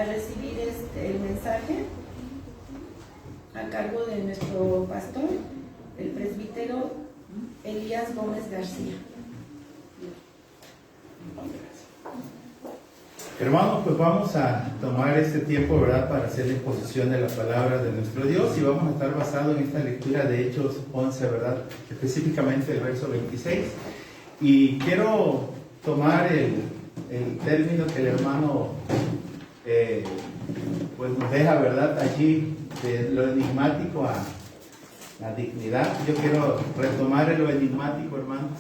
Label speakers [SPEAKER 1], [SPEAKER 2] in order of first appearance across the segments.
[SPEAKER 1] a recibir el mensaje a cargo de nuestro pastor, el presbítero Elías Gómez García.
[SPEAKER 2] Hermanos, pues vamos a tomar este tiempo, ¿verdad?, para hacer la exposición de la palabra de nuestro Dios, y vamos a estar basados en esta lectura de Hechos 11, ¿verdad?, específicamente el verso 26. Y quiero tomar el término que el hermano pues nos deja, ¿verdad?, allí, de lo enigmático a la dignidad. Yo quiero retomar lo enigmático, hermanos,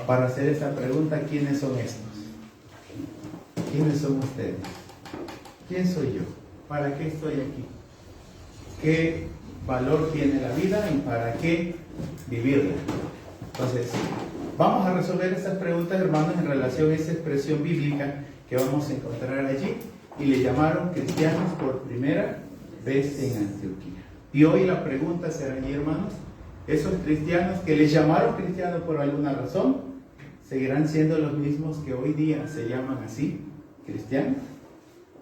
[SPEAKER 2] para hacer esta pregunta: ¿quiénes son estos? ¿Quiénes son ustedes? ¿Quién soy yo? ¿Para qué estoy aquí? ¿Qué valor tiene la vida y para qué vivirla? Entonces, vamos a resolver estas preguntas, hermanos, en relación a esa expresión bíblica que vamos a encontrar allí. Y le llamaron cristianos por primera vez en Antioquía. Y hoy la pregunta será allí, hermanos: esos cristianos que les llamaron cristianos por alguna razón, ¿seguirán siendo los mismos que hoy día se llaman así, cristianos?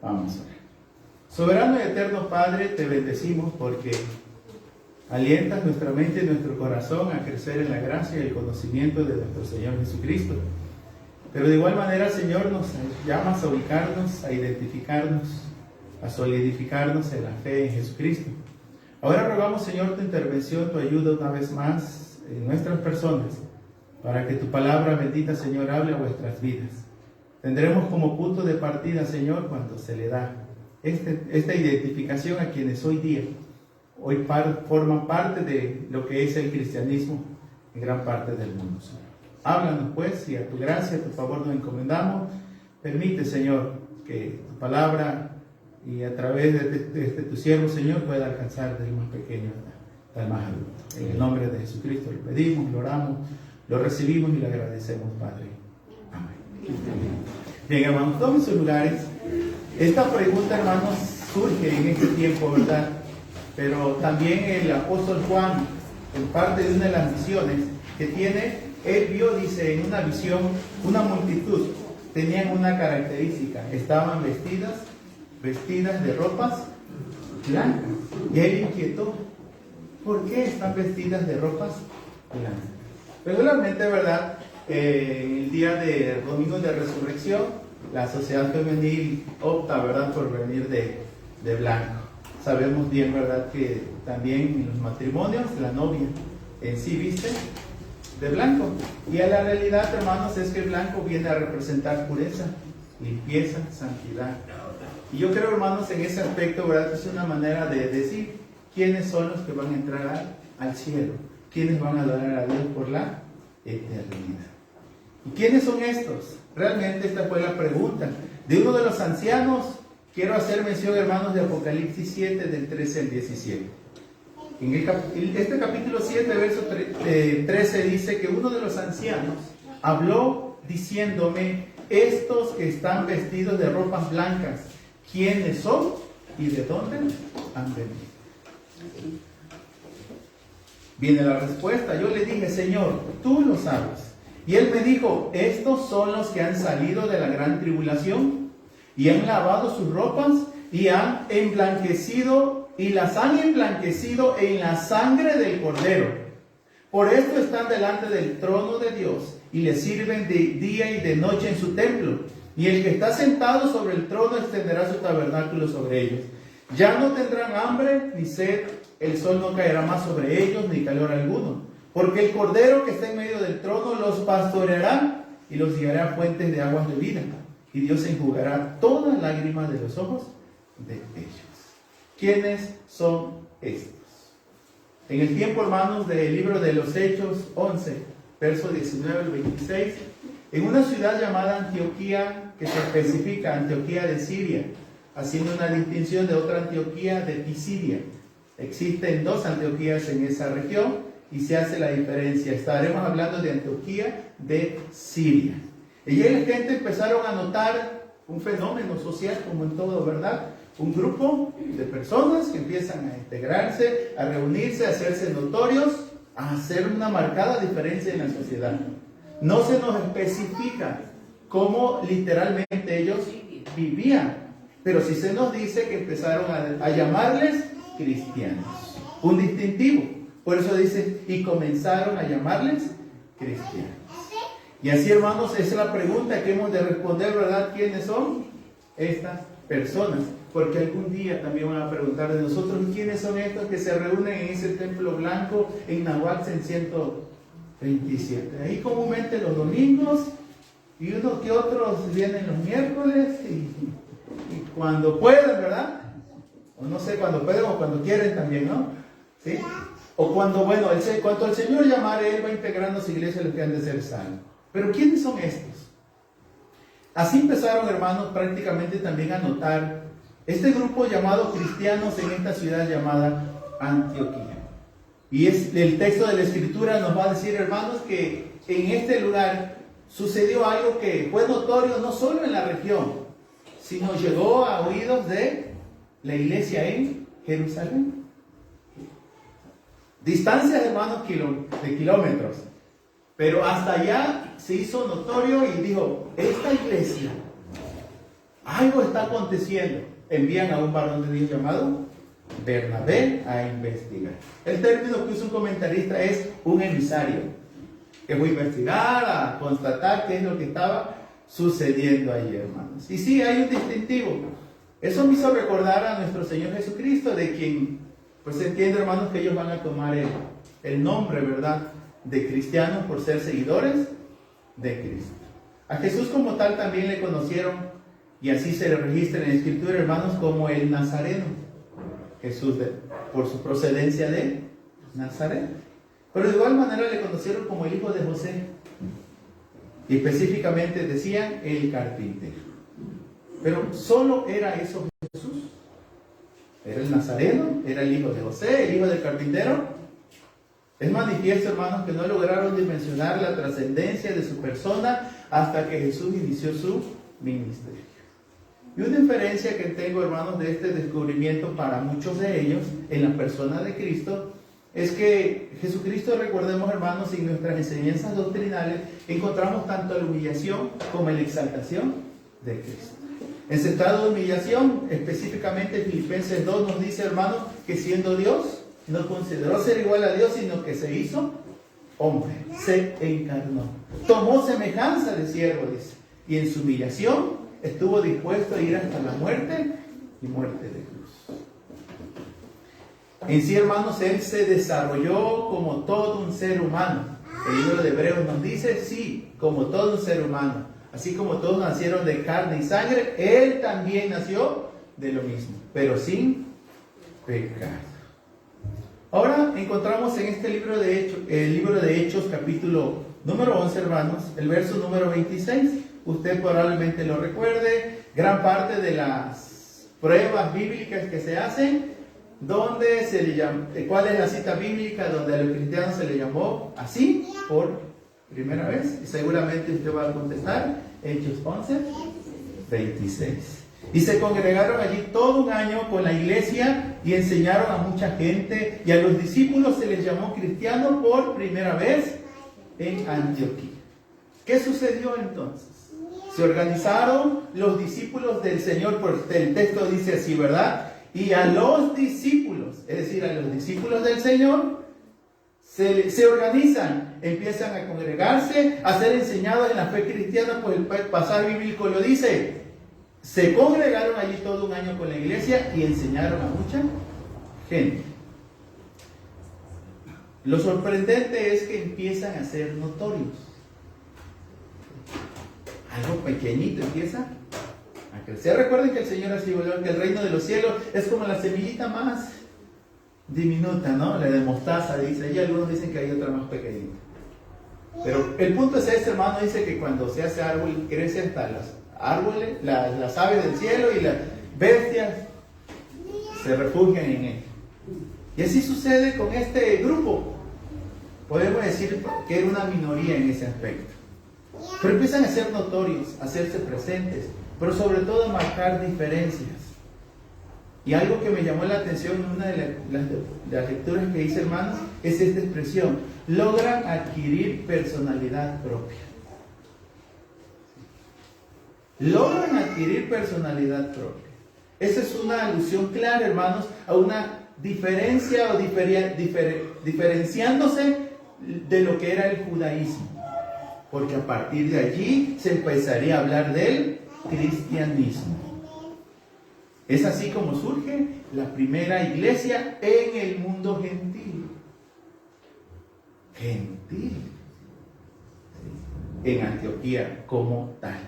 [SPEAKER 2] Vamos a ver. Soberano y eterno Padre, te bendecimos porque alientas nuestra mente y nuestro corazón a crecer en la gracia y el conocimiento de nuestro Señor Jesucristo. Pero de igual manera, Señor, nos llamas a ubicarnos, a identificarnos, a solidificarnos en la fe en Jesucristo. Ahora rogamos, Señor, tu intervención, tu ayuda una vez más en nuestras personas, para que tu palabra bendita, Señor, hable a vuestras vidas. Tendremos como punto de partida, Señor, cuando se le da esta identificación a quienes hoy forman parte de lo que es el cristianismo en gran parte del mundo, Señor. Háblanos, pues, y a tu gracia, a tu favor nos encomendamos. Permite, Señor, que tu palabra y a través de tu siervo, Señor, pueda alcanzar del más pequeño al más adulto. En el nombre de Jesucristo lo pedimos, lo oramos, lo recibimos y le agradecemos, Padre. Amén. Bien, hermanos, tomen sus lugares. Esta pregunta, hermanos, surge en este tiempo, ¿verdad? Pero también el apóstol Juan, en parte de una de las visiones que tiene, él vio, dice, en una visión, una multitud. Tenían una característica: estaban vestidas de ropas blancas. Y él inquietó: ¿por qué están vestidas de ropas blancas? Regularmente, ¿verdad?, el día de domingo de resurrección, la sociedad femenil opta, ¿verdad?, por venir de blanco. Sabemos bien, ¿verdad?, que también en los matrimonios la novia en sí viste de blanco. Y a la realidad, hermanos, es que el blanco viene a representar pureza, limpieza, santidad. Y yo creo, hermanos, en ese aspecto, ¿verdad?, es una manera de decir quiénes son los que van a entrar al cielo, quiénes van a adorar a Dios por la eternidad. ¿Y quiénes son estos? Realmente esta fue la pregunta de uno de los ancianos. Quiero hacer mención, hermanos, de Apocalipsis 7, del 13 al 17. En este capítulo 7, verso 13, dice que uno de los ancianos habló diciéndome: estos que están vestidos de ropas blancas, ¿quiénes son y de dónde han venido? Viene la respuesta. Yo le dije: Señor, tú lo sabes. Y él me dijo: estos son los que han salido de la gran tribulación y han lavado sus ropas y han emblanquecido y las han emblanquecido en la sangre del Cordero. Por esto están delante del trono de Dios y le sirven de día y de noche en su templo. Y el que está sentado sobre el trono extenderá su tabernáculo sobre ellos. Ya no tendrán hambre ni sed, el sol no caerá más sobre ellos, ni calor alguno. Porque el Cordero que está en medio del trono los pastoreará y los guiará a fuentes de aguas de vida. Y Dios enjugará toda lágrima de los ojos de ellos. ¿Quiénes son estos? En el tiempo, hermanos, del libro de los Hechos 11, verso 19 al 26, en una ciudad llamada Antioquía, que se especifica Antioquía de Siria, haciendo una distinción de otra Antioquía de Pisidia. Existen dos Antioquías en esa región y se hace la diferencia. Estaremos hablando de Antioquía de Siria. Y ahí la gente empezaron a notar un fenómeno social, como en todo, ¿verdad? Un grupo de personas que empiezan a integrarse, a reunirse, a hacerse notorios, a hacer una marcada diferencia en la sociedad. No se nos especifica cómo literalmente ellos vivían Pero sí se nos dice que empezaron a llamarles cristianos. Un distintivo. Por eso dice, y comenzaron a llamarles cristianos. Y así, hermanos, esa es la pregunta que hemos de responder, ¿verdad? ¿Quiénes son estas personas? Porque algún día también van a preguntar de nosotros, ¿quiénes son estos que se reúnen en ese templo blanco en Nahuatl en 127? Ahí comúnmente los domingos, y unos que otros vienen los miércoles, y cuando pueden, ¿verdad? O no sé, cuando pueden o cuando quieren también, ¿no? ¿Sí? O cuando, bueno, cuando el Señor llamare, Él va integrando a su iglesia los que han de ser salvos. Pero ¿quiénes son estos? Así empezaron, hermanos, prácticamente también a notar este grupo llamado cristianos en esta ciudad llamada Antioquía. Y el texto de la Escritura nos va a decir, hermanos, que en este lugar sucedió algo que fue notorio no solo en la región, sino llegó a oídos de la iglesia en Jerusalén. Distancias, hermanos, de kilómetros. Pero hasta allá se hizo notorio y dijo, esta iglesia, algo está aconteciendo. Envían a un varón de Dios llamado Bernabé a investigar. El término que usa un comentarista es un emisario, que fue a investigar, a constatar qué es lo que estaba sucediendo ahí, hermanos. Y sí, hay un distintivo. Eso me hizo recordar a nuestro Señor Jesucristo, de quien, pues entiendo, hermanos, que ellos van a tomar el nombre, ¿verdad?, de cristianos por ser seguidores de Cristo. A Jesús como tal también le conocieron, y así se le registra en la Escritura, hermanos, como el Nazareno. Jesús, por su procedencia de Nazaret. Pero de igual manera le conocieron como el hijo de José. Y específicamente decían el carpintero. Pero solo era eso Jesús. Era el Nazareno, era el hijo de José, el hijo del carpintero. Es manifiesto, hermanos, que no lograron dimensionar la trascendencia de su persona hasta que Jesús inició su ministerio. Y una inferencia que tengo, hermanos, de este descubrimiento para muchos de ellos en la persona de Cristo es que Jesucristo, recordemos, hermanos, en nuestras enseñanzas doctrinales encontramos tanto la humillación como la exaltación de Cristo. En su estado de humillación, específicamente Filipenses 2 nos dice, hermanos, que siendo Dios, no consideró ser igual a Dios, sino que se hizo hombre, se encarnó, tomó semejanza de siervo, dice, y en su humillación estuvo dispuesto a ir hasta la muerte y muerte de cruz. En sí, hermanos, Él se desarrolló como todo un ser humano. El libro de Hebreos nos dice, sí, como todo un ser humano. Así como todos nacieron de carne y sangre, Él también nació de lo mismo, pero sin pecado. Ahora encontramos en este libro de Hechos, el libro de Hechos, capítulo número 11, hermanos, el verso número 26. Usted probablemente lo recuerde. Gran parte de las pruebas bíblicas que se hacen, donde se le llama, ¿cuál es la cita bíblica donde a los cristianos se le llamó así por primera vez? Y seguramente usted va a contestar, Hechos 11, 26. Y se congregaron allí todo un año con la iglesia y enseñaron a mucha gente, y a los discípulos se les llamó cristianos por primera vez en Antioquía. ¿Qué sucedió entonces? Se organizaron los discípulos del Señor, porque el texto dice así, ¿verdad? Y a los discípulos, es decir, a los discípulos del Señor, se organizan, empiezan a congregarse, a ser enseñados en la fe cristiana, pues el pasaje bíblico lo dice. Se congregaron allí todo un año con la iglesia y enseñaron a mucha gente. Lo sorprendente es que empiezan a ser notorios. Algo pequeñito empieza a crecer. Recuerden que el Señor así volvió, que el reino de los cielos es como la semillita más diminuta, ¿no? La de mostaza, dice. Y algunos dicen que hay otra más pequeñita. Pero el punto es este, hermano, dice que cuando se hace árbol, crece hasta los árboles, las aves del cielo y las bestias se refugian en él. Y así sucede con este grupo. Podemos decir que era una minoría en ese aspecto. Pero empiezan a ser notorios, a hacerse presentes, pero sobre todo a marcar diferencias. Y algo que me llamó la atención en una de las lecturas que hice, hermanos, es esta expresión: logran adquirir personalidad propia. Logran adquirir personalidad propia. Esa es una alusión clara, hermanos, a una diferencia o diferenciándose de lo que era el judaísmo. Porque a partir de allí se empezaría a hablar del cristianismo. Es así como surge la primera iglesia en el mundo gentil. Gentil. En Antioquía como tal.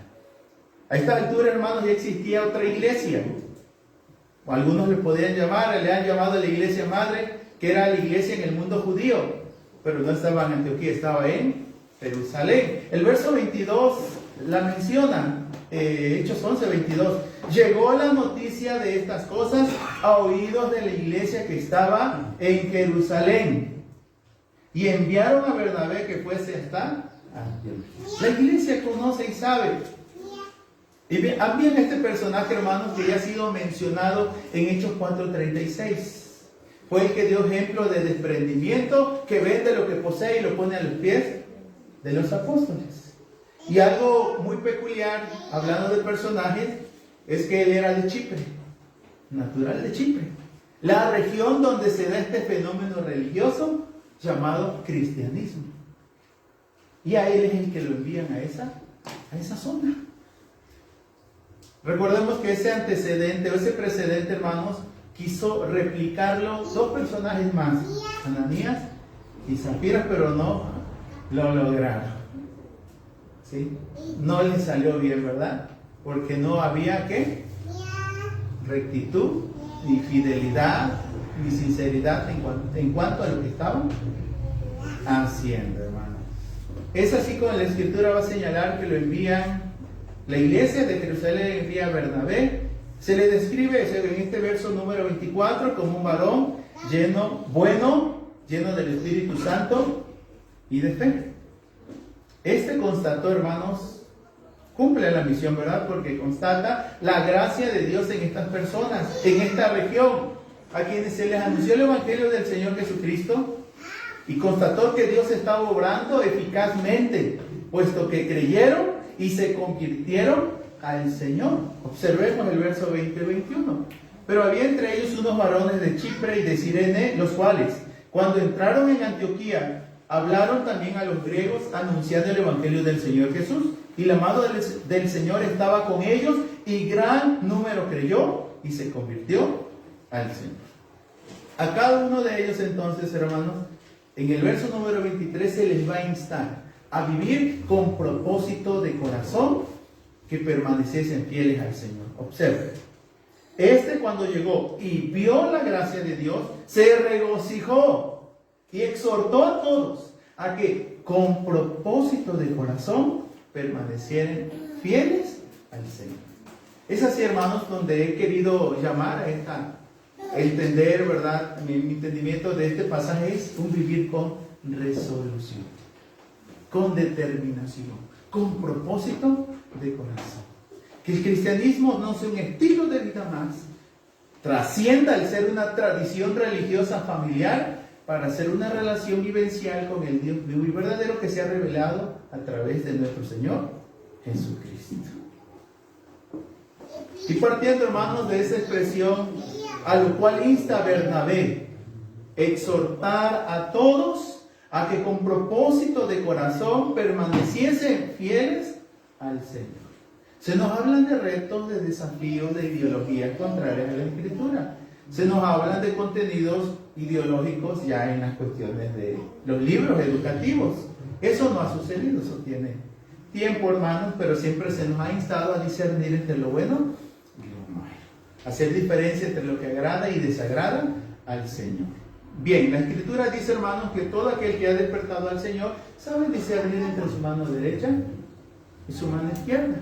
[SPEAKER 2] A esta altura, hermanos, ya existía otra iglesia. O algunos le han llamado la iglesia madre, que era la iglesia en el mundo judío. Pero no estaba en Antioquía, estaba en Jerusalén. El verso 22 la menciona. Hechos 11, 22. Llegó la noticia de estas cosas a oídos de la iglesia que estaba en Jerusalén. Y enviaron a Bernabé que fuese hasta Antioquía. La iglesia conoce y sabe. Y bien este personaje, hermanos, que ya ha sido mencionado en Hechos 4:36. Fue el que dio ejemplo de desprendimiento, que vende lo que posee y lo pone a los pies de los apóstoles. Y algo muy peculiar, hablando de personajes, es que él era de Chipre, natural de Chipre, la región donde se da este fenómeno religioso llamado cristianismo. Y a él es el que lo envían a esa zona. Recordemos que ese antecedente o ese precedente, hermanos, quiso replicarlo dos personajes más, Ananías y Zafira, pero no lo lograron. ¿Sí? No les salió bien, ¿verdad? Porque no había ¿qué? Rectitud, ni fidelidad, ni sinceridad en cuanto a lo que estaban haciendo, hermanos. Es así como la Escritura va a señalar que lo envían. La iglesia de Jerusalén envía a Bernabé. Se le describe en este verso número 24 como un varón lleno del Espíritu Santo y de fe. Este constató, hermanos, cumple la misión, ¿verdad? Porque constata la gracia de Dios en estas personas, en esta región, a quienes se les anunció el Evangelio del Señor Jesucristo, y constató que Dios estaba obrando eficazmente, puesto que creyeron y se convirtieron al Señor. Observemos el verso 20 y 21. Pero había entre ellos unos varones de Chipre y de Cirene, los cuales, cuando entraron en Antioquía, hablaron también a los griegos anunciando el Evangelio del Señor Jesús. Y la mano del Señor estaba con ellos, y gran número creyó y se convirtió al Señor. A cada uno de ellos entonces, hermanos, en el verso número 23 se les va a instar a vivir con propósito de corazón, que permaneciesen fieles al Señor. Observe, cuando llegó y vio la gracia de Dios, se regocijó y exhortó a todos a que con propósito de corazón permanecieran fieles al Señor. Es así, hermanos, donde he querido llamar a entender, ¿verdad? Mi entendimiento de este pasaje es un vivir con resolución, con determinación, con propósito de corazón. Que el cristianismo no sea un estilo de vida más, trascienda el ser una tradición religiosa familiar para ser una relación vivencial con el Dios vivo y verdadero que se ha revelado a través de nuestro Señor Jesucristo. Y partiendo, hermanos, de esa expresión, a lo cual insta Bernabé, exhortar a todos a que con propósito de corazón permaneciesen fieles al Señor. Se nos hablan de retos, de desafíos, de ideologías contrarias a la Escritura. Se nos hablan de contenidos ideológicos ya en las cuestiones de los libros educativos. Eso no ha sucedido, eso tiene tiempo, hermanos, pero siempre se nos ha instado a discernir entre lo bueno y lo malo. Hacer diferencia entre lo que agrada y desagrada al Señor. Bien, la Escritura dice, hermanos, que todo aquel que ha despertado al Señor sabe discernir entre su mano derecha y su mano izquierda.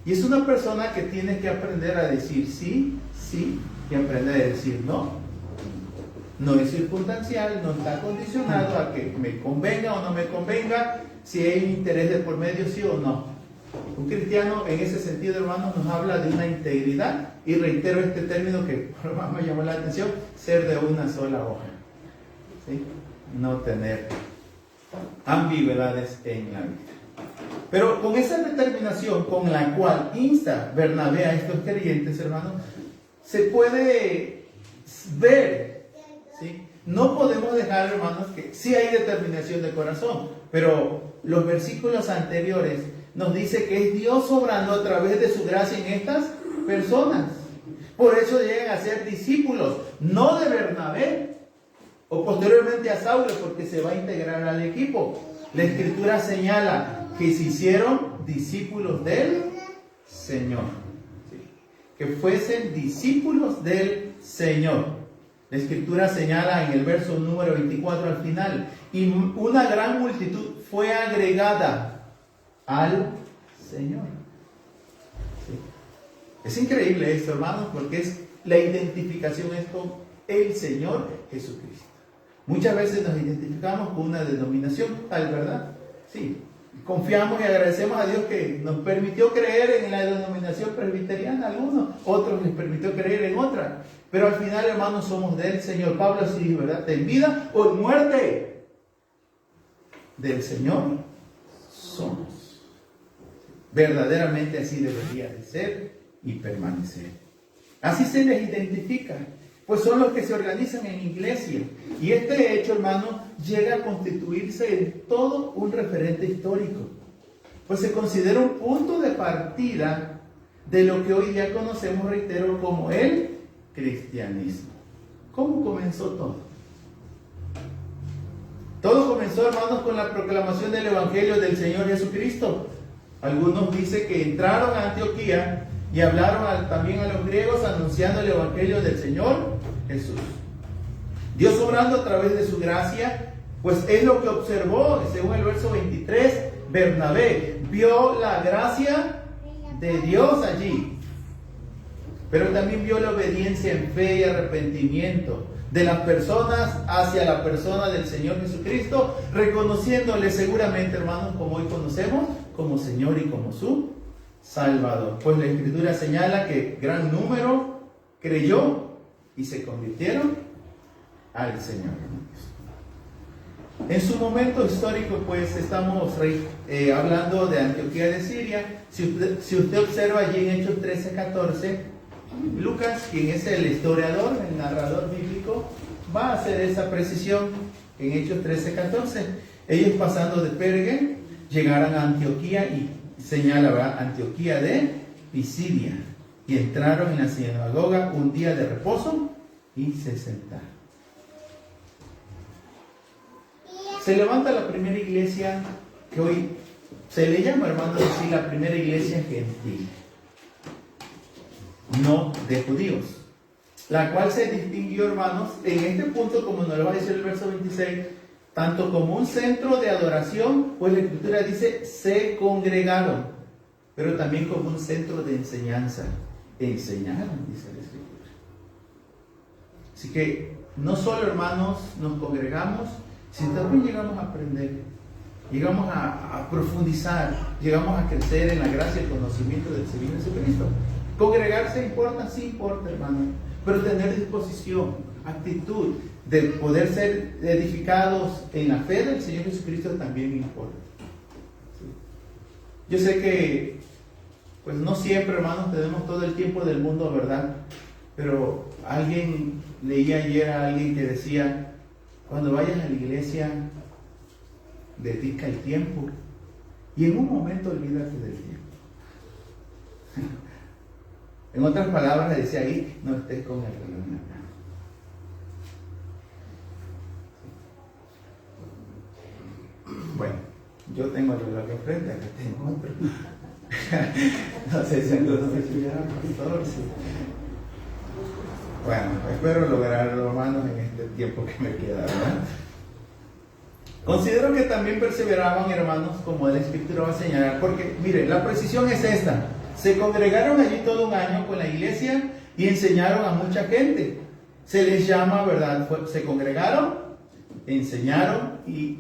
[SPEAKER 2] Y es una persona que tiene que aprender a decir sí, sí, y aprender a decir no. No es circunstancial, no está condicionado a que me convenga o no me convenga, si hay un interés de por medio, sí o no. Un cristiano, en ese sentido, hermanos, nos habla de una integridad, y reitero este término que por lo más me llamó la atención: ser de una sola hoja. ¿Sí? No tener ambigüedades en la vida. Pero con esa determinación con la cual insta Bernabé a estos creyentes, hermanos, se puede ver, ¿sí? No podemos dejar, hermanos, que sí hay determinación de corazón, pero los versículos anteriores nos dice que es Dios obrando a través de su gracia en estas personas. Por eso llegan a ser discípulos, no de Bernabé o posteriormente a Saulo, porque se va a integrar al equipo. La Escritura señala que se hicieron discípulos del Señor, ¿sí? Que fuesen discípulos del Señor. La Escritura señala en el verso número 24 al final, y una gran multitud fue agregada al Señor. ¿Sí? Es increíble esto, hermanos, porque es la identificación es con el Señor Jesucristo. Muchas veces nos identificamos con una denominación, tal, ¿verdad? Sí. Confiamos y agradecemos a Dios que nos permitió creer en la denominación presbiteriana, algunos, otros les permitió creer en otra. Pero al final, hermanos, somos del Señor. Pablo sí dijo, ¿verdad? En vida o en muerte, del Señor somos. Verdaderamente así debería de ser y permanecer. Así se les identifica, pues son los que se organizan en iglesia. Y este hecho, hermano, llega a constituirse en todo un referente histórico, pues se considera un punto de partida de lo que hoy día conocemos, reitero, como el cristianismo. ¿Cómo comenzó todo? Todo comenzó, hermanos, con la proclamación del Evangelio del Señor Jesucristo. Algunos dicen que entraron a Antioquía y hablaron también a los griegos anunciando el Evangelio del Señor Jesús. Dios obrando a través de su gracia, pues es lo que observó, según el verso 23, Bernabé. Vio la gracia de Dios allí, pero también vio la obediencia en fe y arrepentimiento de las personas hacia la persona del Señor Jesucristo, reconociéndole seguramente, hermanos, como hoy conocemos, como Señor y como su Salvador. Pues la Escritura señala que gran número creyó y se convirtieron al Señor. En su momento histórico, pues estamos hablando de Antioquía de Siria. Si usted observa allí en Hechos 13:14, Lucas, quien es el historiador, el narrador bíblico, va a hacer esa precisión en Hechos 13:14. Ellos pasando de Perge llegaron a Antioquía y señala, ¿verdad?, Antioquía de Pisidia, y entraron en la sinagoga un día de reposo y se sentaron. Se levanta la primera iglesia que hoy se le llama, hermanos, así, la primera iglesia gentil, no de judíos, la cual se distinguió, hermanos, en este punto, como nos lo va a decir el verso 26, tanto como un centro de adoración, pues la Escritura dice, se congregaron, pero también como un centro de enseñanza. Enseñaron, dice la Escritura. Así que no solo, hermanos, nos congregamos, sino también llegamos a aprender, llegamos a profundizar, llegamos a crecer en la gracia y el conocimiento del Señor Jesucristo. Congregarse importa, sí importa, hermano, pero tener disposición, actitud de poder ser edificados en la fe del Señor Jesucristo también importa. ¿Sí? Yo sé que, pues no siempre, hermanos, tenemos todo el tiempo del mundo, ¿verdad? Pero leí ayer a alguien que decía, cuando vayas a la iglesia, dedica el tiempo y en un momento olvídate del tiempo. En otras palabras, le decía ahí, no estés con el reloj en la mano. Bueno, yo tengo el reloj enfrente, acá tengo otro. No sé si algunos me estuvieran pastor. Sí. Bueno, espero lograrlo, hermanos, en este tiempo que me queda, ¿verdad? Considero que también perseveraban, hermanos, como la Escritura va a señalar, porque, miren, la precisión es esta. Se congregaron allí todo un año con la iglesia y enseñaron a mucha gente. Se les llama, ¿verdad? Se congregaron, enseñaron y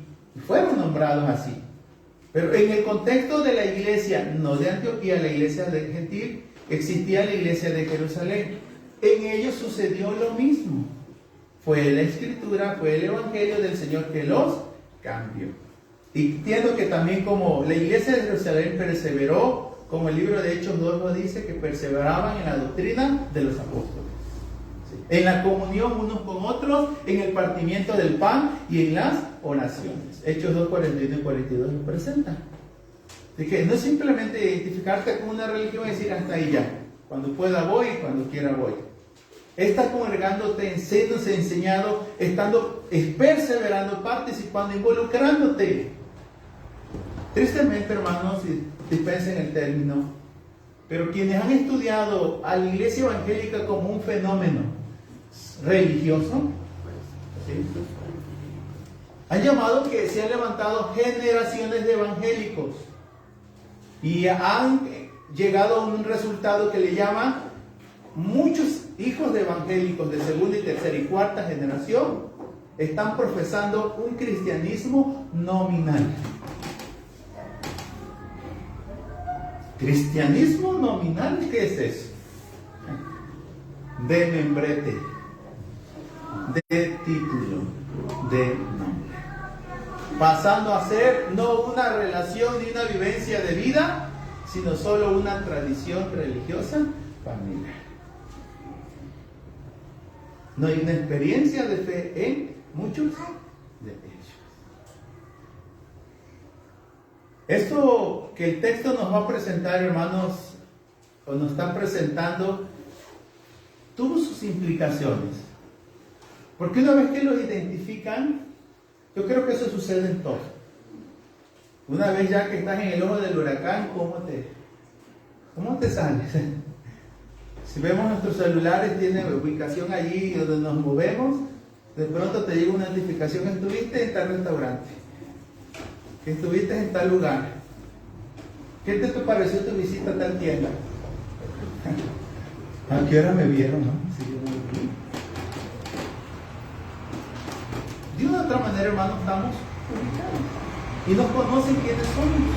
[SPEAKER 2] fueron nombrados así. Pero en el contexto de la iglesia, no de Antioquía, la iglesia de gentil, existía la iglesia de Jerusalén. En ellos sucedió lo mismo. Fue la Escritura, fue el Evangelio del Señor que los cambió. Y entiendo que también como la iglesia de Jerusalén perseveró, como el libro de Hechos 2 lo dice, que perseveraban en la doctrina de los apóstoles. en la comunión unos con otros, en el partimiento del pan y en las oraciones. Hechos 2, 41 y 42 lo presentan. Así que no es simplemente identificarte con una religión y decir hasta ahí ya. Cuando pueda voy, cuando quiera voy. Estás congregándote, siéndose enseñado, estando, perseverando, participando, involucrándote. Tristemente, hermanos, y dispensen el término, pero quienes han estudiado a la iglesia evangélica como un fenómeno religioso, ¿sí?, han llamado que se han levantado generaciones de evangélicos y han llegado a un resultado que le llaman muchos hijos de evangélicos de segunda y tercera y cuarta generación están profesando un cristianismo nominal. ¿Cristianismo nominal? ¿Qué es eso? De membrete, de título, de nombre. Pasando a ser no una relación ni una vivencia de vida, sino solo una tradición religiosa familiar. No hay una experiencia de fe en muchos de ellos. Esto que el texto nos va a presentar, hermanos, o nos está presentando, tuvo sus implicaciones. Porque una vez que los identifican, yo creo que eso sucede en todo. Una vez ya que estás en el ojo del huracán, ¿cómo te sales? Si vemos nuestros celulares, tienen ubicación allí donde nos movemos, de pronto te llega una notificación: estuviste en tal restaurante, que estuviste en tal lugar, ¿qué te pareció tu visita a tal tienda? ¿A qué hora me vieron, no? Sí, yo no lo vi. De una u otra manera, hermanos, estamos ubicados y nos conocen quiénes somos.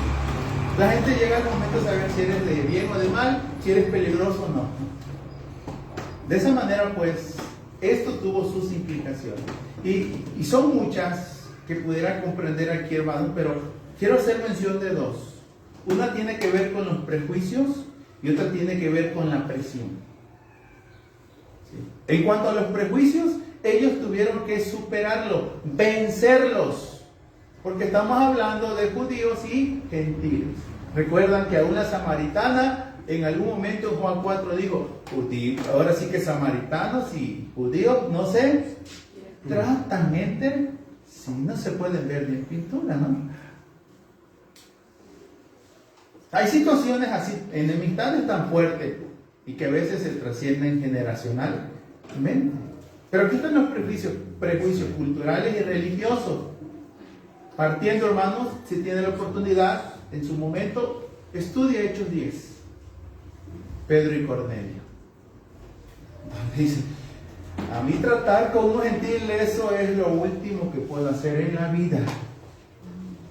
[SPEAKER 2] La gente llega al momento de saber si eres de bien o de mal, si eres peligroso o no. De esa manera, pues, esto tuvo sus implicaciones. Y son muchas que pudiera comprender aquí, hermanos, pero quiero hacer mención de dos. Una tiene que ver con los prejuicios y otra tiene que ver con la presión. ¿Sí? En cuanto a los prejuicios, ellos tuvieron que superarlo, vencerlos, porque estamos hablando de judíos y gentiles. Recuerdan que a una samaritana en algún momento en Juan 4 dijo: ahora sí que samaritanos y judíos no se tratan, gente, si no se pueden ver ni en pintura, ¿no? Hay situaciones así, enemistades tan fuertes y que a veces se trascienden generacionalmente. Pero aquí están los prejuicios culturales y religiosos. Partiendo, hermanos, si tiene la oportunidad, en su momento, estudia Hechos 10. Pedro y Cornelio. Dice: a mí tratar con un gentil, eso es lo último que puedo hacer en la vida.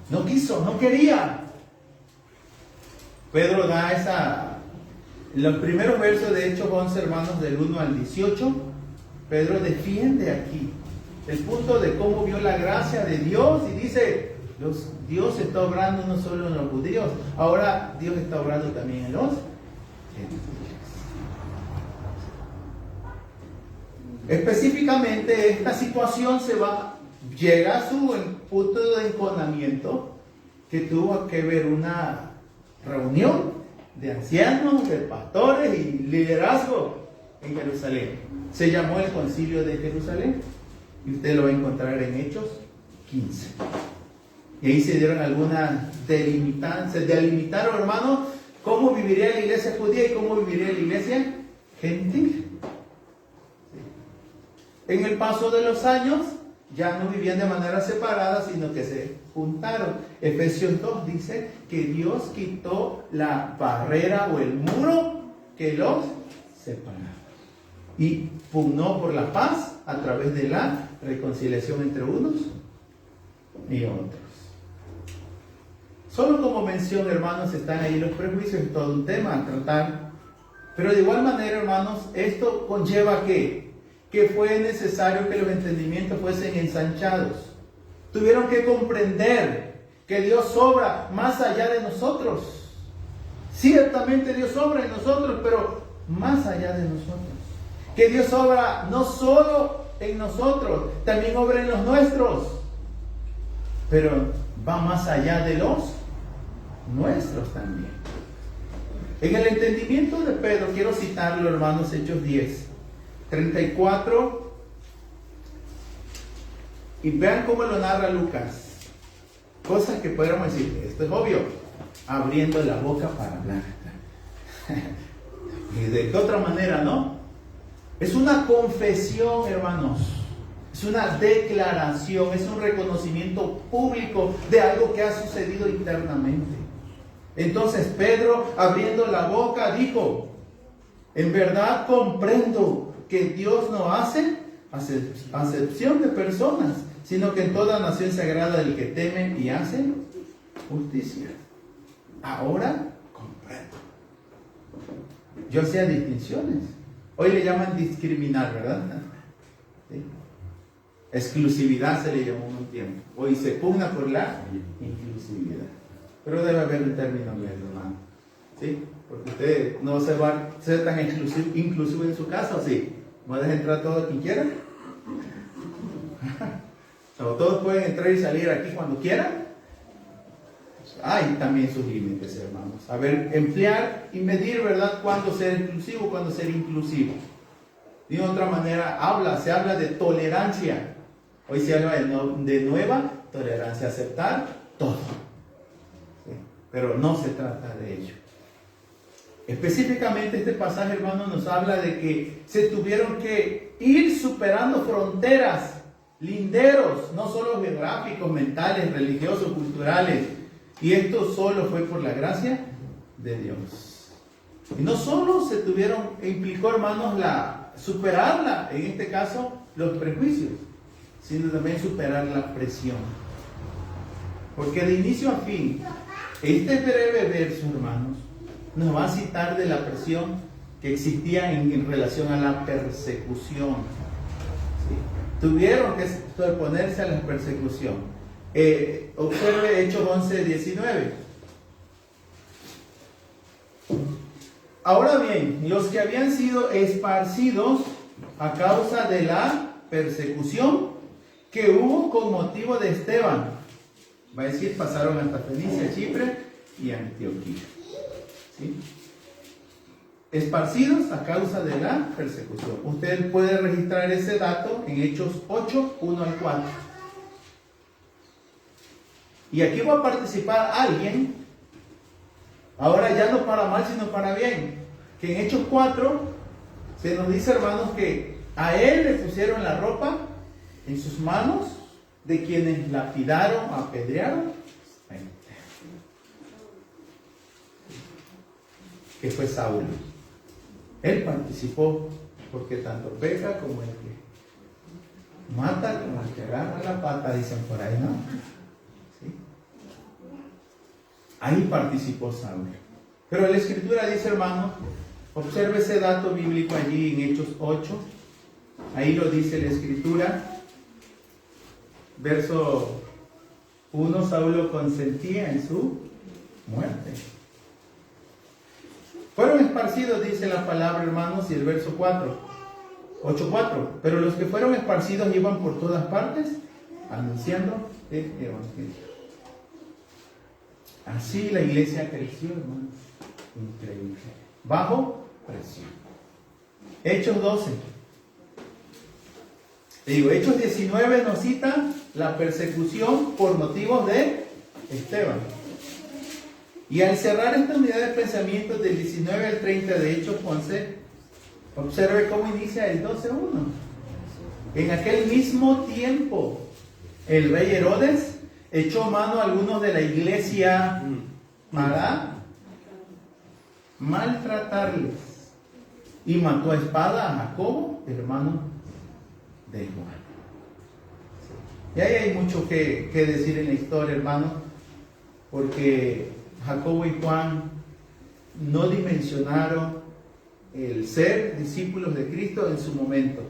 [SPEAKER 2] No quiso, no quería. Pedro da en los primeros versos de Hechos 11, hermanos, del 1 al 18, Pedro defiende aquí el punto de cómo vio la gracia de Dios y dice: Dios está obrando no solo en los judíos, ahora Dios está obrando también en los gentiles. Específicamente, esta situación llega a su punto de enconamiento, que tuvo que ver una reunión de ancianos, de pastores y liderazgo en Jerusalén. Se llamó el Concilio de Jerusalén y usted lo va a encontrar en Hechos 15. Y ahí se dieron algunas delimitancias, delimitaron, hermanos, cómo viviría la iglesia judía y cómo viviría la iglesia gentil. En el paso de los años ya no vivían de manera separada, sino que se juntaron. Efesios 2 dice que Dios quitó la barrera o el muro que los separaba y pugnó por la paz a través de la reconciliación entre unos y otros. Solo como mención, hermanos, están ahí los prejuicios, es todo un tema a tratar. Pero de igual manera, hermanos, esto conlleva que fue necesario que los entendimientos fuesen ensanchados. Tuvieron que comprender que Dios obra más allá de nosotros. Ciertamente Dios obra en nosotros, pero más allá de nosotros. Que Dios obra no solo en nosotros, también obra en los nuestros. Pero va más allá de los nuestros también. En el entendimiento de Pedro, quiero citarlo, hermanos, Hechos 10, 34. Y vean cómo lo narra Lucas. Cosas que podríamos decir, esto es obvio, abriendo la boca para hablar. ¿Y de qué otra manera, no? Es una confesión, hermanos. Es una declaración, es un reconocimiento público de algo que ha sucedido internamente. Entonces Pedro, abriendo la boca, dijo: en verdad comprendo que Dios no hace acepción de personas, sino que en toda nación se agrada del que teme y hace justicia. Ahora comprendo. Yo hacía distinciones. Hoy le llaman discriminar, ¿verdad? ¿Sí? Exclusividad se le llamó un tiempo. Hoy se pugna por la inclusividad. Pero debe haber un término medio, hermano. ¿Sí? Porque usted no se va a ser tan inclusivo en su casa, ¿o sí? ¿No deja entrar todo quien quiera? O todos pueden entrar y salir aquí cuando quieran. Hay también sus límites, hermanos. A ver, emplear y medir, ¿verdad? Cuándo ser inclusivo, cuándo ser inclusivo. De otra manera, se habla de tolerancia. Hoy se habla de nueva tolerancia, aceptar todo. ¿Sí? Pero no se trata de ello. Específicamente este pasaje, hermanos, nos habla de que se tuvieron que ir superando fronteras, linderos, no solo geográficos, mentales, religiosos, culturales. Y esto solo fue por la gracia de Dios. Y no solo se implicó, hermanos, superarla, en este caso, los prejuicios, sino también superar la presión. Porque de inicio a fin, este breve verso, hermanos, nos va a citar de la presión que existía en relación a la persecución. ¿Sí? Tuvieron que superponerse a la persecución. Observe Hechos 11, 19. Ahora bien, los que habían sido esparcidos a causa de la persecución que hubo con motivo de Esteban, va a decir, pasaron hasta Fenicia, Chipre y Antioquía. ¿Sí? Esparcidos a causa de la persecución. Usted puede registrar ese dato en Hechos 8, 1 al 4. Y aquí va a participar alguien, ahora ya no para mal, sino para bien. Que en Hechos 4 se nos dice, hermanos, que a él le pusieron la ropa en sus manos de quienes lapidaron, apedrearon, que fue Saulo. Él participó, porque tanto peca como el que mata, como el que agarra la pata, dicen por ahí, ¿no? ¿Sí? Ahí participó Saulo. Pero la Escritura dice, hermano, observe ese dato bíblico allí en Hechos 8. Ahí lo dice la Escritura. Verso 1, Saulo consentía en su muerte. Fueron esparcidos, dice la palabra, hermanos, y el verso 4, 8:4. Pero los que fueron esparcidos iban por todas partes anunciando el Evangelio. Así la iglesia creció, hermanos. Increíble. Bajo presión. Hechos 12. Hechos 19 nos cita la persecución por motivos de Esteban. Y al cerrar esta unidad de pensamientos del 19 al 30 de Hechos 11, observe cómo inicia el 12:1. En aquel mismo tiempo, el rey Herodes echó mano a algunos de la iglesia para maltratarles y mató a espada a Jacobo, hermano de Juan. Y ahí hay mucho que decir en la historia, hermano, porque Jacobo y Juan no dimensionaron el ser discípulos de Cristo en su momento.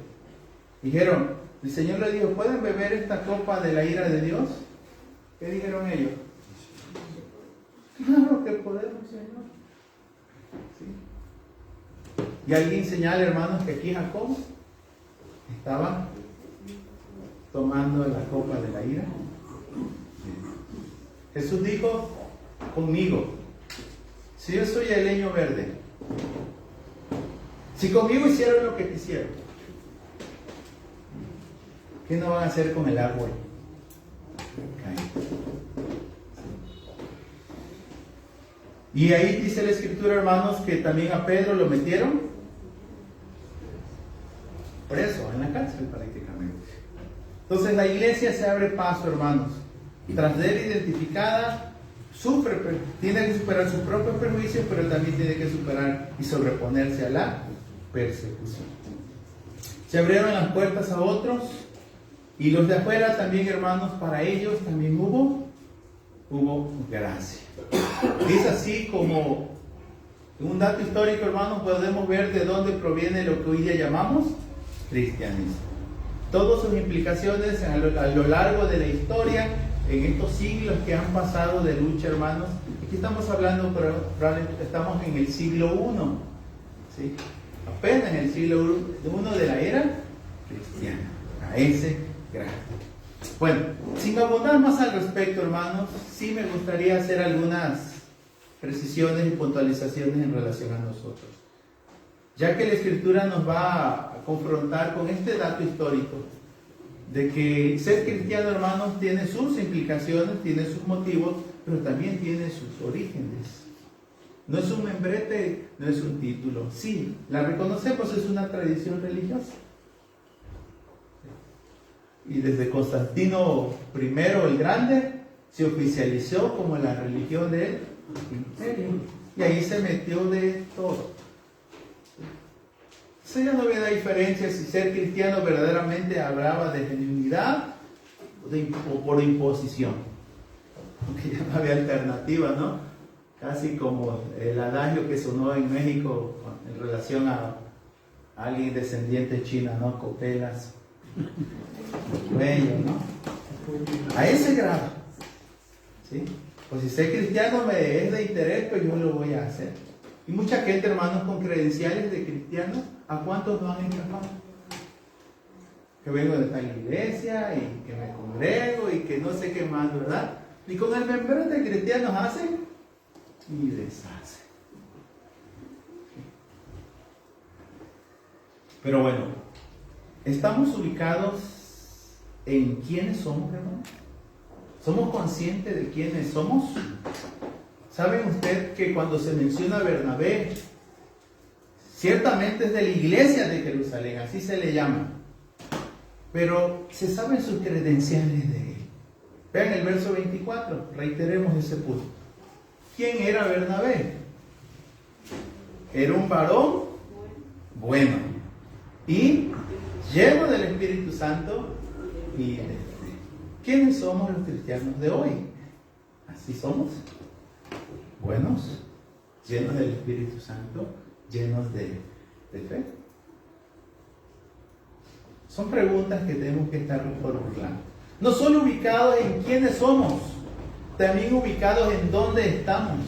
[SPEAKER 2] Dijeron, el Señor le dijo, ¿pueden beber esta copa de la ira de Dios? ¿Qué dijeron ellos? Claro que podemos, Señor. ¿Sí? Y alguien señala, hermanos, que aquí Jacob estaba tomando la copa de la ira. Jesús dijo conmigo, si yo soy el leño verde, si conmigo hicieron lo que quisieron, ¿qué no van a hacer con el árbol caído? Y ahí dice la Escritura, hermanos, que también a Pedro lo metieron preso en la cárcel prácticamente. Entonces la iglesia se abre paso, hermanos. Tras ser identificada, sufre, tiene que superar sus propios perjuicios, pero también tiene que superar y sobreponerse a la persecución. Se abrieron las puertas a otros, y los de afuera también, hermanos, para ellos también hubo gracia. Es así como un dato histórico, hermanos, podemos ver de dónde proviene lo que hoy día llamamos cristianismo. Todas sus implicaciones a lo largo de la historia, en estos siglos que han pasado de lucha, hermanos. Aquí estamos hablando, pero probablemente estamos en el siglo I, ¿sí? Apenas en el siglo I de la era cristiana, a ese grado. Bueno, sin abundar más al respecto, hermanos, sí me gustaría hacer algunas precisiones y puntualizaciones en relación a nosotros, ya que la Escritura nos va a confrontar con este dato histórico de que ser cristiano, hermanos, tiene sus implicaciones, tiene sus motivos, pero también tiene sus orígenes. No es un membrete, no es un título. Sí, la reconocemos, es una tradición religiosa. Y desde Constantino I el Grande se oficializó como la religión del imperio. Y ahí se metió de todo. Eso ya no había diferencia si ser cristiano verdaderamente hablaba de genuinidad o por imposición. Porque ya no había alternativa, ¿no? Casi como el adagio que sonó en México en relación a alguien descendiente china, ¿no? Copelas. Bello, ¿no? A ese grado, ¿sí? Pues si ser cristiano me es de interés, pues yo lo voy a hacer. Y mucha gente, hermanos, con credenciales de cristiano, ¿a cuántos no han encampado? Que vengo de tal iglesia y que me congrego y que no sé qué más, ¿verdad? Y con el membrete de cristianos hacen y deshacen. Pero bueno, ¿estamos ubicados en quiénes somos, hermanos? ¿Somos conscientes de quiénes somos? ¿Saben usted que cuando se menciona a Bernabé, ciertamente es de la iglesia de Jerusalén, así se le llama, pero se saben sus credenciales de él? Vean el verso 24, reiteremos ese punto. ¿Quién era Bernabé? Era un varón bueno y lleno del Espíritu Santo y de fe. ¿Quiénes somos los cristianos de hoy? Así somos. Buenos, llenos del Espíritu Santo, llenos de fe. Son preguntas que tenemos que estar formulando. No solo ubicados en quiénes somos, también ubicados en dónde estamos.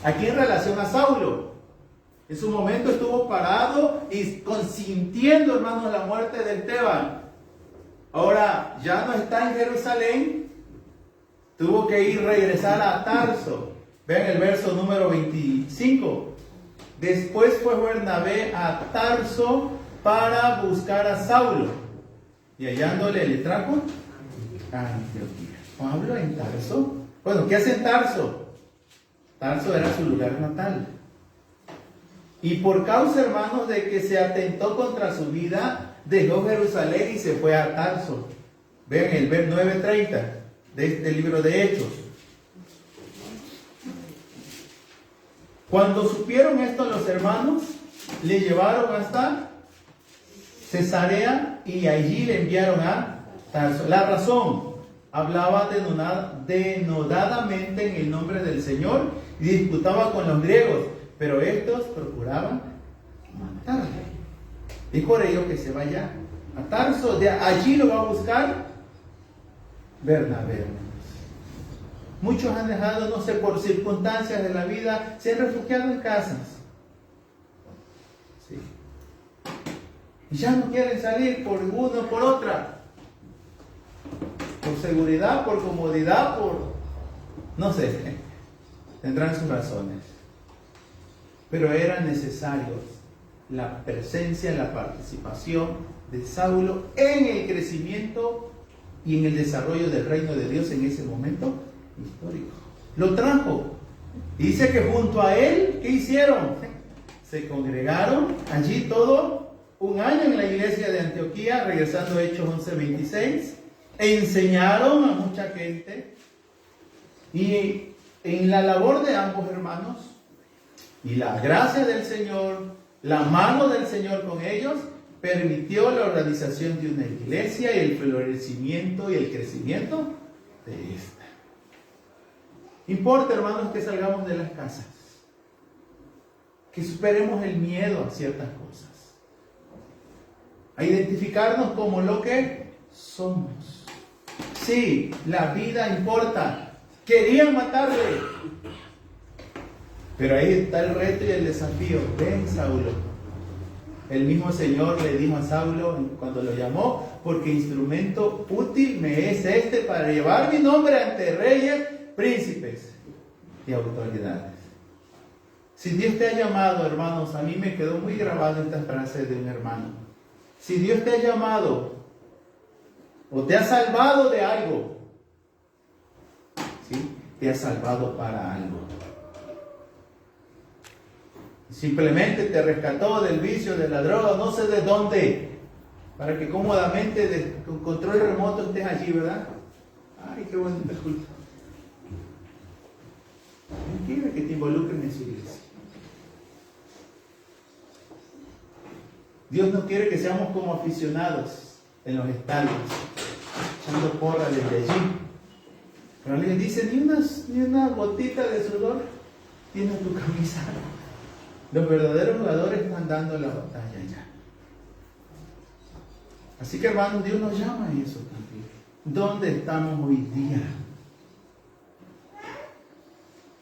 [SPEAKER 2] Aquí en relación a Saulo, en su momento estuvo parado y consintiendo, hermanos, la muerte de Esteban. Ahora ya no está en Jerusalén, tuvo que regresar a Tarso. Vean el verso número 25. Después fue Bernabé a Tarso para buscar a Saulo, y hallándole le trajo a Antioquía. Pablo en Tarso. Bueno, ¿qué hace en Tarso? Tarso era su lugar natal. Y por causa, hermanos, de que se atentó contra su vida, dejó Jerusalén y se fue a Tarso. Vean el verso 9:30 de este libro de Hechos. Cuando supieron esto los hermanos, le llevaron hasta Cesarea y allí le enviaron a Tarso. La razón, hablaba denodadamente en el nombre del Señor y disputaba con los griegos, pero estos procuraban matarle. Es por ello que se vaya a Tarso. De allí lo va a buscar Bernabé. Muchos han dejado, no sé, por circunstancias de la vida, se han refugiado en casas. Y ya no quieren salir por uno o por otra. Por seguridad, por comodidad, por... no sé, tendrán sus razones. Pero era necesario la presencia, la participación de Saulo en el crecimiento y en el desarrollo del reino de Dios en ese momento histórico. Lo trajo. Dice que junto a él, ¿qué hicieron? Se congregaron allí todo un año en la iglesia de Antioquía, regresando a Hechos 11:26. Enseñaron a mucha gente. Y en la labor de ambos hermanos, y la gracia del Señor, la mano del Señor con ellos, permitió la organización de una iglesia y el florecimiento y el crecimiento de esta. Importa, hermanos, que salgamos de las casas, que superemos el miedo a ciertas cosas, a identificarnos como lo que somos. Sí, la vida importa. Querían matarle, pero ahí está el reto y el desafío. Ven, Saulo. El mismo Señor le dijo a Saulo cuando lo llamó: porque instrumento útil me es este para llevar mi nombre ante reyes, príncipes y autoridades. Si Dios te ha llamado, hermanos, a mí me quedó muy grabado esta frase de un hermano. Si Dios te ha llamado o te ha salvado de algo, ¿sí?, te ha salvado para algo. Simplemente te rescató del vicio, de la droga, no sé de dónde, para que cómodamente con control remoto estés allí, ¿verdad? Ay, qué bonito culto. Quiere que te involucren en su iglesia. Dios no quiere que seamos como aficionados en los estadios, echando porra desde allí. Pero les dice, ni una gotita de sudor tiene tu camisa. Los verdaderos jugadores están dando la batalla ya. Así que, hermanos, Dios nos llama a eso también. ¿Dónde estamos hoy día?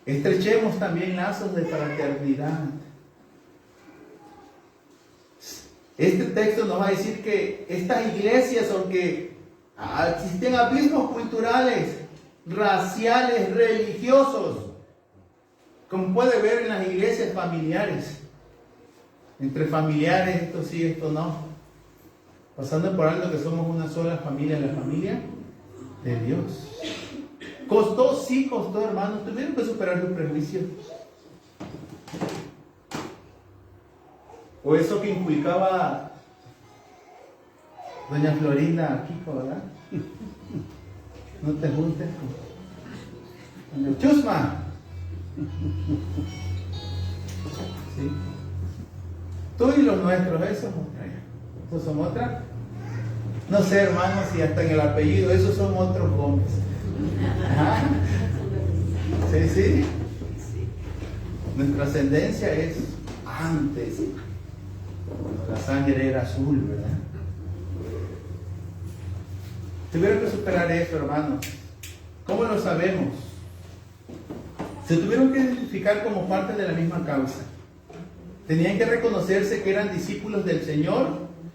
[SPEAKER 2] Estrechemos también lazos de fraternidad. Este texto nos va a decir que estas iglesias, aunque existen abismos culturales, raciales, religiosos, como puede ver en las iglesias familiares, entre familiares, esto sí, esto no, pasando por algo que somos una sola familia, la familia de Dios. Costó, sí costó, hermanos, tuvieron que superar los prejuicios. O eso que inculcaba doña Florinda Kiko, ¿verdad? No te juntes con el chusma. ¿Sí? Tú y los nuestros, esos son otras. No sé, hermanos, si hasta en el apellido, esos son otros Gómez. Ajá. Sí, sí. Nuestra ascendencia es antes, cuando la sangre era azul, ¿verdad? Tuvieron que superar eso, hermanos. ¿Cómo lo sabemos? Se tuvieron que identificar como parte de la misma causa. Tenían que reconocerse que eran discípulos del Señor,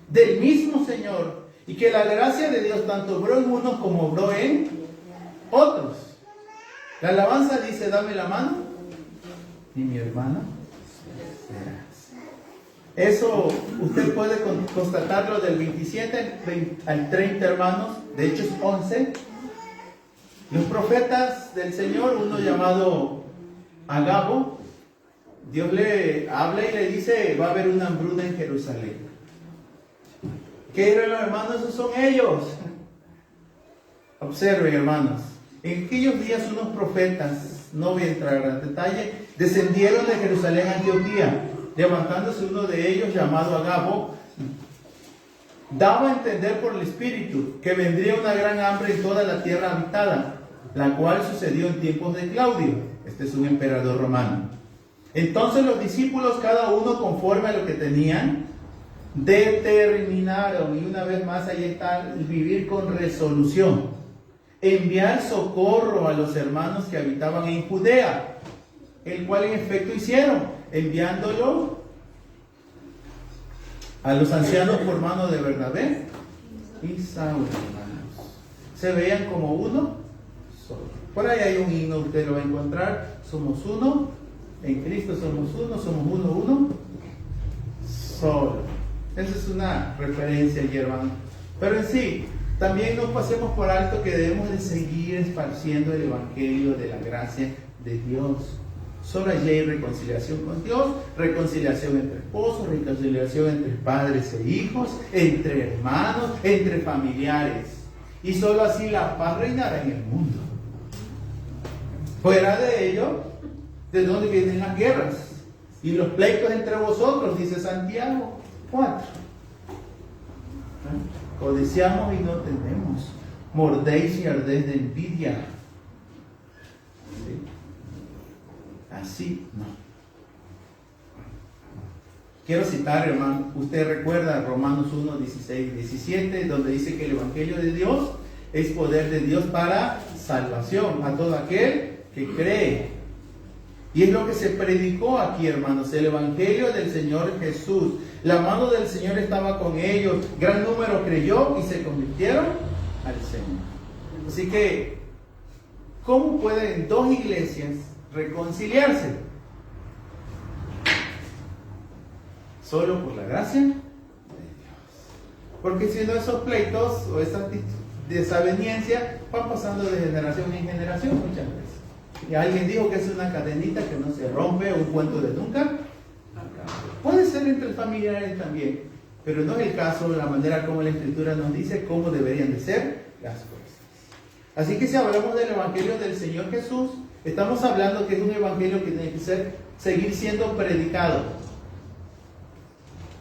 [SPEAKER 2] del mismo Señor, y que la gracia de Dios tanto obró en unos como obró en otros. La alabanza dice: dame la mano y mi hermano serás. Eso usted puede constatarlo del 27 al 30, hermanos, de Hechos 11. Los profetas del Señor, uno llamado Agabo, Dios le habla y le dice: va a haber una hambruna en Jerusalén. ¿Qué eran los hermanos? Esos son ellos. Observen, hermanos. En aquellos días unos profetas, no voy a entrar en detalle, descendieron de Jerusalén a Antioquía. Levantándose uno de ellos, llamado Agabo, daba a entender por el Espíritu que vendría una gran hambre en toda la tierra habitada, la cual sucedió en tiempos de Claudio. Este es un emperador romano. Entonces los discípulos, cada uno conforme a lo que tenían, determinaron, y una vez más ahí está el vivir con resolución, enviar socorro a los hermanos que habitaban en Judea, el cual en efecto hicieron, enviándolo a los ancianos por mano de Bernabé y Saulo, hermanos. Se veían como uno solo. Por ahí hay un himno, usted lo va a encontrar. Somos uno, en Cristo somos uno solo. Esa es una referencia allí, hermano. Pero en sí, también no pasemos por alto que debemos de seguir esparciendo el Evangelio de la gracia de Dios. Solo allí hay reconciliación con Dios, reconciliación entre esposos, reconciliación entre padres e hijos, entre hermanos, entre familiares. Y solo así la paz reinará en el mundo. Fuera de ello, ¿de dónde vienen las guerras? Y los pleitos entre vosotros, dice Santiago 4. Codiciamos y no tenemos. Mordéis y ardéis de envidia. ¿Sí? Así no. Quiero citar, hermano, usted recuerda Romanos 1, 16 y 17, donde dice que el Evangelio de Dios es poder de Dios para salvación a todo aquel que cree. Y es lo que se predicó aquí, hermanos, el Evangelio del Señor Jesús. La mano del Señor estaba con ellos, gran número creyó y se convirtieron al Señor. Así que, ¿cómo pueden dos iglesias reconciliarse? Solo por la gracia de Dios. Porque si no, esos pleitos o esa desaveniencia van pasando de generación en generación muchas veces. Y alguien dijo que es una cadenita que no se rompe, un cuento de nunca. Puede ser entre familiares también, pero no es el caso de la manera como la Escritura nos dice cómo deberían de ser las cosas. Así que si hablamos del Evangelio del Señor Jesús, estamos hablando que es un Evangelio que tiene que seguir siendo predicado.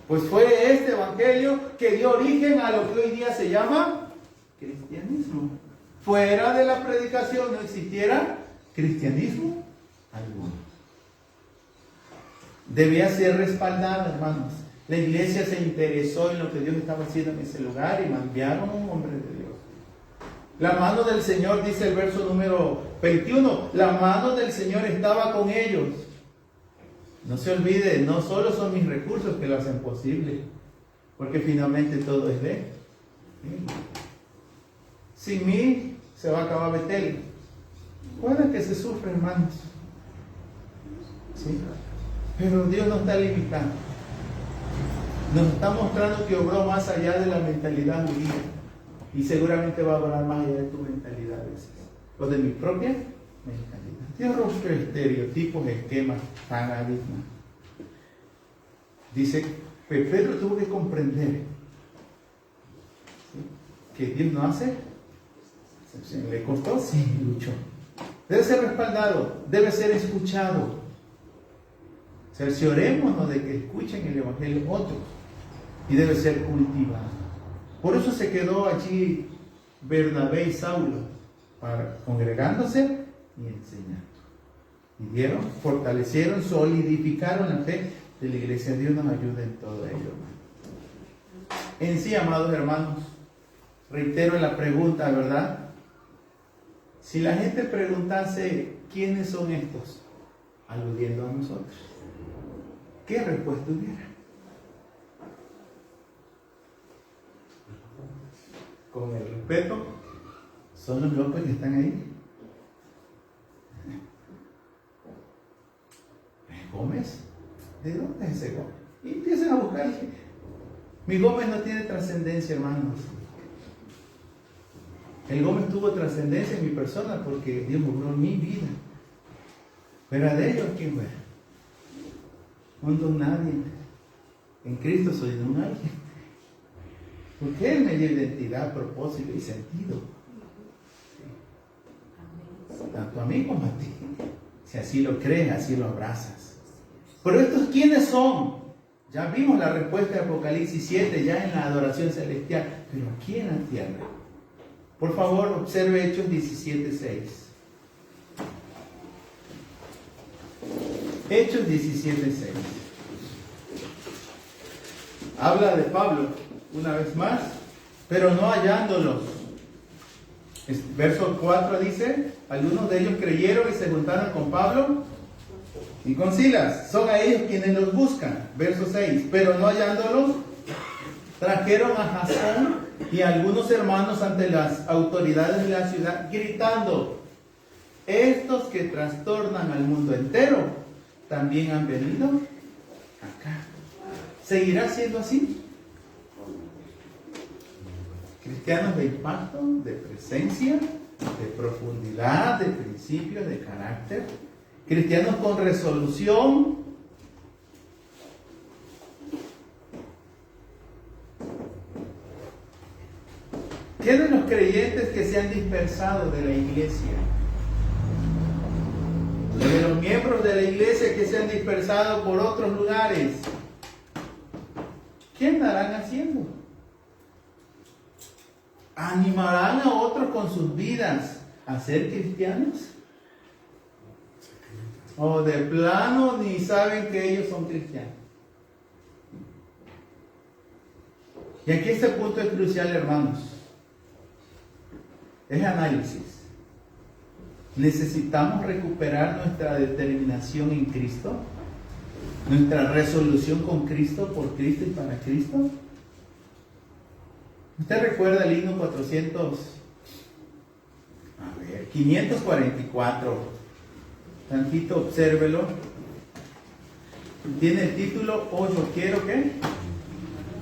[SPEAKER 2] Pues fue este Evangelio que dio origen a lo que hoy día se llama cristianismo. Fuera de la predicación no existiera cristianismo alguno. Debía ser respaldado, hermanos. La iglesia se interesó en lo que Dios estaba haciendo en ese lugar y enviaron a un hombre de Dios. La mano del Señor, dice el verso número 21, la mano del Señor estaba con ellos. No se olvide, no solo son mis recursos que lo hacen posible, porque finalmente todo es de Él. Sin mí se va a acabar Betel. Puede que se sufra, hermanos. ¿Sí? Pero Dios no está limitando. Nos está mostrando que obró más allá de la mentalidad judía. Y seguramente va a obrar más allá de tu mentalidad a veces. O de mi propia mentalidad. Dios rompe estereotipos, esquemas, paradigmas. Dice, pues Pedro tuvo que comprender, ¿sí?, que Dios no hace excepción. ¿Le costó? Sí, luchó. Debe ser respaldado, debe ser escuchado. Cerciorémonos de que escuchen el Evangelio otros. Y debe ser cultivado. Por eso se quedó allí Bernabé y Saulo, congregándose y enseñando. Y dieron, fortalecieron, solidificaron la fe de la iglesia. Dios nos ayude en todo ello, hermano. En sí, amados hermanos, reitero la pregunta, ¿verdad? Si la gente preguntase, ¿quiénes son estos?, aludiendo a nosotros, ¿qué respuesta hubiera? Con el respeto, son los locos que están ahí. ¿Gómez? ¿De dónde es ese Gómez? Y empiezan a buscar. Mi Gómez no tiene trascendencia, hermanos. El Gómez tuvo trascendencia en mi persona porque Dios obró en mi vida. Pero de ellos, ¿quién fue? Un don nadie. En Cristo soy don alguien. Porque Él me dio identidad, propósito y sentido. Tanto a mí como a ti. Si así lo crees, así lo abrazas. Pero estos, ¿quiénes son? Ya vimos la respuesta de Apocalipsis 7, ya en la adoración celestial. Pero aquí en la tierra. Por favor, observe Hechos 17:6. Hechos 17:6. Habla de Pablo, una vez más, pero no hallándolos. Verso 4 dice, algunos de ellos creyeron y se juntaron con Pablo y con Silas. Son a ellos quienes los buscan. Verso 6, pero no hallándolos, trajeron a Jasón y a algunos hermanos ante las autoridades de la ciudad, gritando: estos que trastornan al mundo entero también han venido acá. ¿Seguirá siendo así? Cristianos de impacto, de presencia, de profundidad, de principios, de carácter. Cristianos con resolución. ¿Qué de los creyentes que se han dispersado de la iglesia? De los miembros de la iglesia que se han dispersado por otros lugares. ¿Qué andarán haciendo? ¿Animarán a otros con sus vidas a ser cristianos? ¿O de plano ni saben que ellos son cristianos? Y aquí este punto es crucial, hermanos. Es análisis. Necesitamos recuperar nuestra determinación en Cristo, nuestra resolución con Cristo, por Cristo y para Cristo. ¿Usted recuerda el himno 544? Tantito, obsérvelo. Tiene el título: "Oh, yo quiero, ¿qué?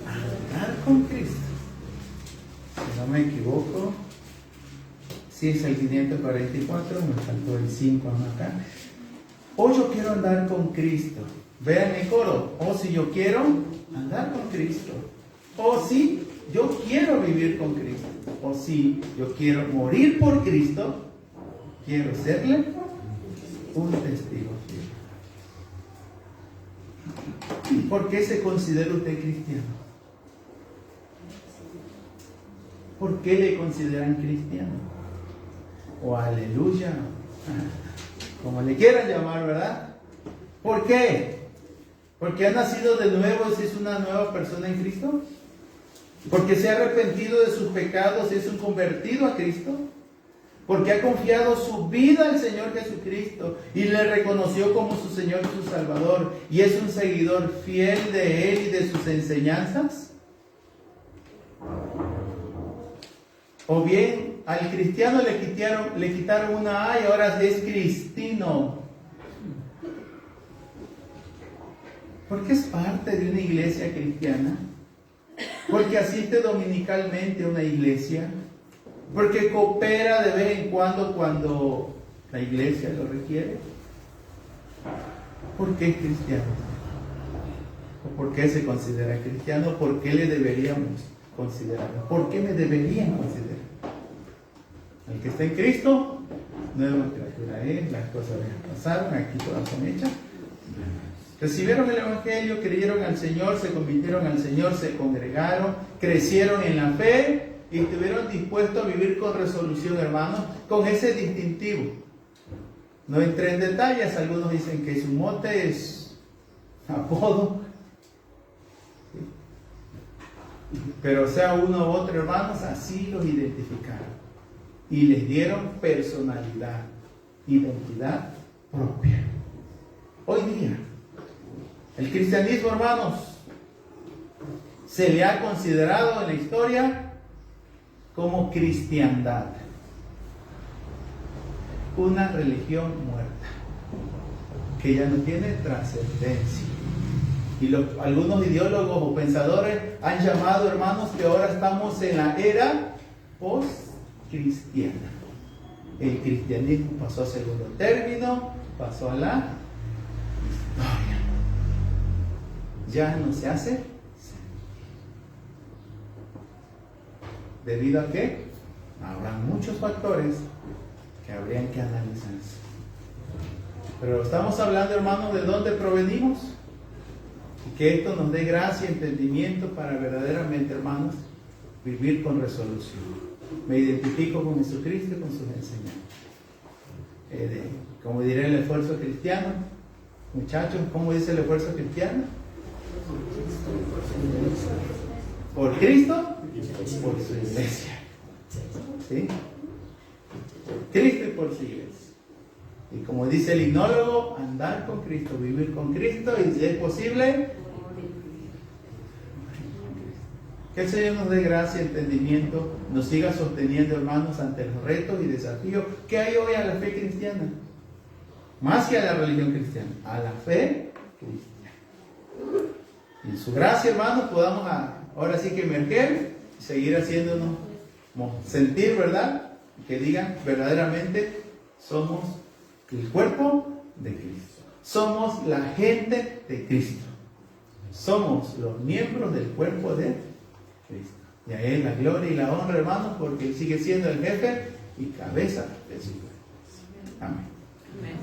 [SPEAKER 2] Andar con Cristo". Si no me equivoco, sí es el 544, me faltó el 5 acá. "Oh, yo quiero andar con Cristo". Vean el coro: "Oh, si yo quiero andar con Cristo". "Oh, sí, yo quiero vivir con Cristo". "Oh, sí, yo quiero morir por Cristo. Quiero serle un testigo fiel". ¿Y por qué se considera usted cristiano? ¿Por qué le consideran cristiano? O aleluya, como le quieran llamar, ¿verdad? ¿Por qué? ¿Porque ha nacido de nuevo y es una nueva persona en Cristo? ¿Porque se ha arrepentido de sus pecados y es un convertido a Cristo? ¿Porque ha confiado su vida al Señor Jesucristo y le reconoció como su Señor y su Salvador y es un seguidor fiel de Él y de sus enseñanzas? ¿O bien al cristiano le quitaron una A y ahora es cristino? Porque es parte de una iglesia cristiana, porque asiste dominicalmente a una iglesia, porque coopera de vez en cuando la iglesia lo requiere. ¿Por qué es cristiano? ¿O por qué se considera cristiano? ¿Por qué le deberíamos considerarlo? ¿Por qué me deberían considerar? El que está en Cristo, nueva criatura es, las cosas ya pasaron, aquí todas son hechas. Recibieron el Evangelio, creyeron al Señor, se convirtieron al Señor, se congregaron, crecieron en la fe y estuvieron dispuestos a vivir con resolución, hermanos, con ese distintivo. No entré en detalles, algunos dicen que su mote es apodo, pero sea uno u otro, hermanos, así los identificaron y les dieron personalidad, identidad propia. Hoy día, el cristianismo, hermanos, se le ha considerado en la historia como cristiandad, una religión muerta, que ya no tiene trascendencia. Y algunos ideólogos o pensadores han llamado, hermanos, que ahora estamos en la era post-cristiana. El cristianismo pasó a segundo término, pasó a la historia. Ya no se hace sentido. ¿Debido a qué? Habrá muchos factores que habrían que analizarse. Pero estamos hablando, hermanos, de dónde provenimos. Y que esto nos dé gracia y entendimiento para verdaderamente, hermanos, vivir con resolución. Me identifico con Jesucristo y con sus enseñanzas. Como diré, el esfuerzo cristiano. Muchachos, ¿cómo dice el esfuerzo cristiano? Por Cristo y por su iglesia. ¿Sí? Cristo y por su iglesia. Y como dice el himnólogo, andar con Cristo, vivir con Cristo y si es posible, Que el Señor nos dé gracia, entendimiento, nos siga sosteniendo, hermanos, ante los retos y desafíos que hay hoy a la fe cristiana. Más que a la religión cristiana, a la fe cristiana. Y en su gracia, hermanos, podamos ahora sí que emerger y seguir haciéndonos sentir, ¿verdad? Que digan verdaderamente somos el cuerpo de Cristo. Somos la gente de Cristo. Somos los miembros del cuerpo de Cristo. Y a Él la gloria y la honra, hermanos, porque Él sigue siendo el jefe y cabeza de su cuerpo. Amén.
[SPEAKER 3] Amén.